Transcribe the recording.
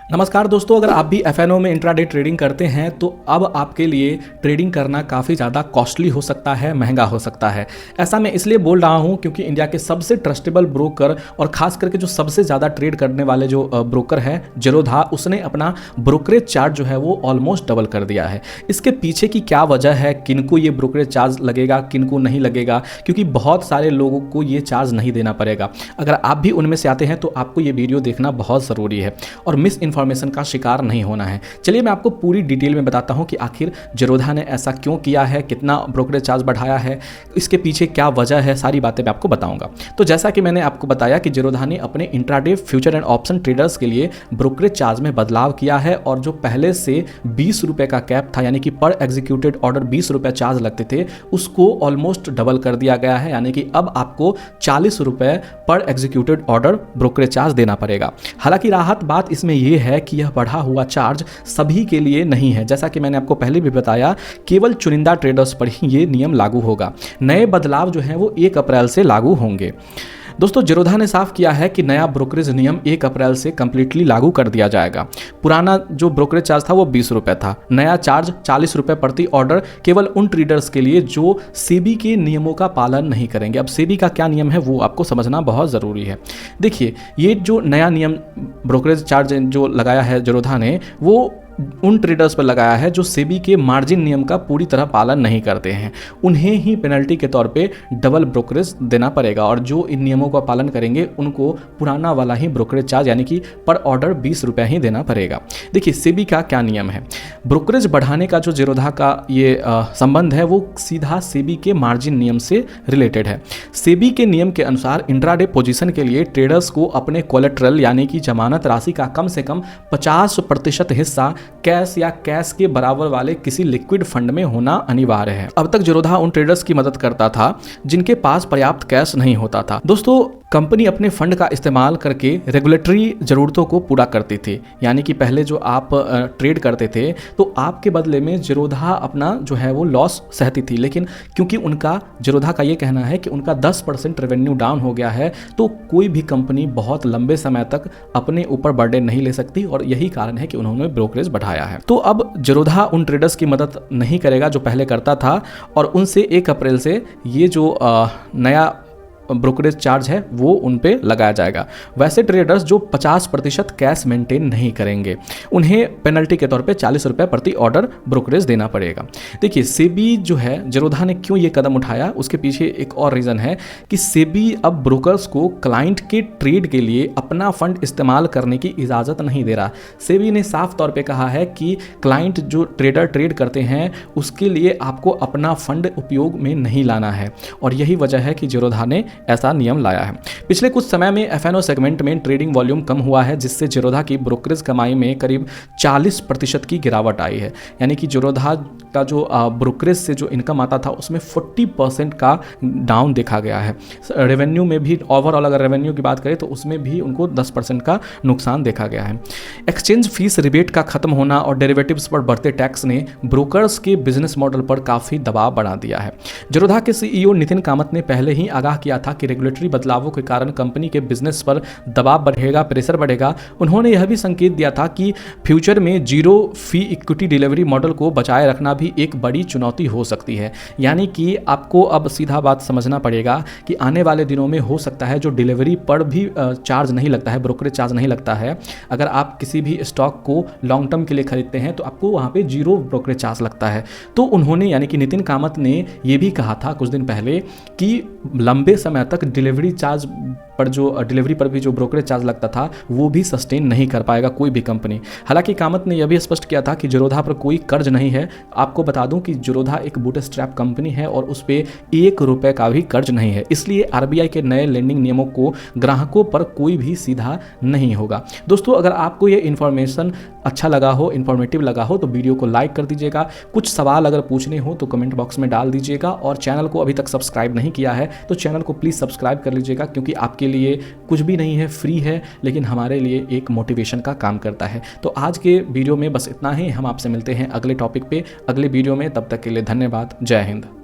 नमस्कार दोस्तों, अगर आप भी एफएनओ में इंट्राडे ट्रेडिंग करते हैं तो अब आपके लिए ट्रेडिंग करना काफ़ी ज़्यादा कॉस्टली हो सकता है, महंगा हो सकता है। ऐसा मैं इसलिए बोल रहा हूं क्योंकि इंडिया के सबसे ट्रस्टेबल ब्रोकर और खास करके जो सबसे ज़्यादा ट्रेड करने वाले जो ब्रोकर है जेरोधा, उसने अपना ब्रोकरेज चार्ज जो है वो ऑलमोस्ट डबल कर दिया है। इसके पीछे की क्या वजह है, किनको ये ब्रोकरेज चार्ज लगेगा, किनको नहीं लगेगा, क्योंकि बहुत सारे लोगों को ये चार्ज नहीं देना पड़ेगा। अगर आप भी उनमें से आते हैं तो आपको ये वीडियो देखना बहुत ज़रूरी है और मिस इन्फॉर्मेशन का शिकार नहीं होना है। चलिए मैं आपको पूरी डिटेल में बताता हूं कि आखिर जेरोधा ने ऐसा क्यों किया है, कितना ब्रोकरेज चार्ज बढ़ाया है, इसके पीछे क्या वजह है, सारी बातें मैं आपको बताऊंगा। तो जैसा कि मैंने आपको बताया कि जेरोधा ने अपने intraday future and option traders के लिए ब्रोकरेज चार्ज में बदलाव किया है और जो पहले से 20 रुपए का कैप था, यानी कि पर एग्जीक्यूटेड ऑर्डर 20 रुपए चार्ज लगते थे, उसको ऑलमोस्ट डबल कर दिया गया है। यानी कि अब आपको 40 रुपए पर एग्जीक्यूटेड ऑर्डर ब्रोकरेज चार्ज देना पड़ेगा। हालांकि राहत बात इसमें यह है कि यह बढ़ा हुआ चार्ज सभी के लिए नहीं है। जैसा कि मैंने आपको पहले भी बताया, केवल चुनिंदा ट्रेडर्स पर ही ये नियम लागू होगा। नए बदलाव जो हैं वो 1 अप्रैल से लागू होंगे। दोस्तों, जेरोधा ने साफ किया है कि नया ब्रोकरेज नियम 1 अप्रैल से कंप्लीटली लागू कर दिया जाएगा। पुराना जो ब्रोकरेज चार्ज था वो 20 रुपए था, नया चार्ज 40 रुपए प्रति ऑर्डर केवल उन ट्रेडर्स के लिए जो सेबी के नियमों का पालन नहीं करेंगे। अब सेबी का क्या नियम है वो आपको समझना बहुत ज़रूरी है। देखिए, ये जो नया नियम ब्रोकरेज चार्ज जो लगाया है जेरोधा ने, वो उन ट्रेडर्स पर लगाया है जो सेबी के मार्जिन नियम का पूरी तरह पालन नहीं करते हैं। उन्हें ही पेनल्टी के तौर पे डबल ब्रोकरेज देना पड़ेगा और जो इन नियमों का पालन करेंगे उनको पुराना वाला ही ब्रोकरेज चार्ज यानी कि पर ऑर्डर 20 रुपये ही देना पड़ेगा। देखिए, सेबी का क्या नियम है। ब्रोकरेज बढ़ाने का जो जेरोधा का ये संबंध है वो सीधा सेबी के मार्जिन नियम से रिलेटेड है। सेबी के नियम के अनुसार इंट्राडे पोजीशन के लिए ट्रेडर्स को अपने कोलेट्रल यानी कि जमानत राशि का कम से कम 50% हिस्सा कैश या कैश के बराबर वाले किसी लिक्विड फंड में होना अनिवार्य है। अब तक जेरोधा उन ट्रेडर्स की मदद करता था जिनके पास पर्याप्त कैश नहीं होता था। दोस्तों, कंपनी अपने फंड का इस्तेमाल करके रेगुलेटरी जरूरतों को पूरा करती थी। यानी कि पहले जो आप ट्रेड करते थे तो आपके बदले में जेरोधा अपना जो है वो लॉस सहती थी, लेकिन क्योंकि उनका जेरोधा का ये कहना है कि उनका 10% रेवेन्यू डाउन हो गया है तो कोई भी कंपनी बहुत लंबे समय तक अपने ऊपर बर्डन नहीं ले सकती और यही कारण है कि उन्होंने ब्रोकरेज बढ़ाया है। तो अब जेरोधा उन ट्रेडर्स की मदद नहीं करेगा जो पहले करता था और उनसे 1 अप्रैल से ये जो नया ब्रोकरेज चार्ज है वो उन पे लगाया जाएगा। वैसे ट्रेडर्स जो 50% कैश मेंटेन नहीं करेंगे उन्हें पेनल्टी के तौर पे 40 रुपये प्रति ऑर्डर ब्रोकरेज देना पड़ेगा। देखिए, सेबी जो है जेरोधा ने क्यों ये कदम उठाया, उसके पीछे एक और रीज़न है कि सेबी अब ब्रोकर्स को क्लाइंट के ट्रेड के लिए अपना फंड इस्तेमाल करने की इजाज़त नहीं दे रहा। सेबी ने साफ तौर पर कहा है कि क्लाइंट जो ट्रेडर ट्रेड करते हैं उसके लिए आपको अपना फंड उपयोग में नहीं लाना है और यही वजह है कि जेरोधा ने ऐसा नियम लाया है। पिछले कुछ समय में एफएनओ सेगमेंट में ट्रेडिंग वॉल्यूम कम हुआ है, जिससे जेरोधा की ब्रोकरेज कमाई में करीब 40% की गिरावट आई है। यानी कि जेरोधा का जो ब्रोकरेज से जो इनकम आता था उसमें 40% का डाउन देखा गया है। रेवेन्यू में भी ओवरऑल अगर रेवेन्यू की बात करें तो उसमें भी उनको 10% का नुकसान देखा गया है। एक्सचेंज फीस रिबेट का खत्म होना और डेरिवेटिव्स पर बढ़ते टैक्स ने ब्रोकर्स के बिजनेस मॉडल पर काफ़ी दबाव बढ़ा दिया है। जेरोधा के सीईओ नितिन कामत ने पहले ही आगाह किया था कि रेगुलेटरी बदलावों के कारण कंपनी के बिजनेस पर दबाव बढ़ेगा, प्रेशर बढ़ेगा। उन्होंने यह भी संकेत दिया था कि फ्यूचर में जीरो फी इक्विटी डिलीवरी मॉडल को बचाए रखना भी एक बड़ी चुनौती हो सकती है। यानी कि आपको अब सीधा बात समझना पड़ेगा कि आने वाले दिनों में हो सकता है जो डिलीवरी पर भी चार्ज नहीं लगता है, ब्रोकरेज चार्ज नहीं लगता है, अगर आप किसी भी स्टॉक को लॉन्ग टर्म के लिए खरीदते हैं तो आपको वहाँ पे जीरो ब्रोकरेज चार्ज लगता है। तो उन्होंने यानी कि नितिन कामत ने ये भी कहा था कुछ दिन पहले कि लंबे समय तक डिलीवरी चार्ज पर डिलीवरी पर भी जो ब्रोकरेज चार्ज लगता था वो भी सस्टेन नहीं कर पाएगा कोई भी कंपनी। हालांकि कामत ने यह भी स्पष्ट किया था कि जेरोधा पर कोई कर्ज नहीं है। आपको बता दूं कि जेरोधा एक बूटस्ट्रैप कंपनी है और उस पर 1 रुपये का भी कर्ज नहीं है। इसलिए आरबीआई के नए लेंडिंग नियमों को ग्राहकों पर कोई भी सीधा नहीं होगा। दोस्तों, अगर आपको ये इन्फॉर्मेशन अच्छा लगा हो, इन्फॉर्मेटिव लगा हो तो वीडियो को लाइक कर दीजिएगा। कुछ सवाल अगर पूछने हो तो कमेंट बॉक्स में डाल दीजिएगा और चैनल को अभी तक सब्सक्राइब नहीं किया है तो चैनल को प्लीज़ सब्सक्राइब कर लीजिएगा, क्योंकि आपके लिए कुछ भी नहीं है, फ्री है, लेकिन हमारे लिए एक मोटिवेशन का काम करता है। तो आज के वीडियो में बस इतना ही। हम आपसे मिलते हैं अगले टॉपिक पे, अगले वीडियो में। तब तक के लिए धन्यवाद। जय हिंद।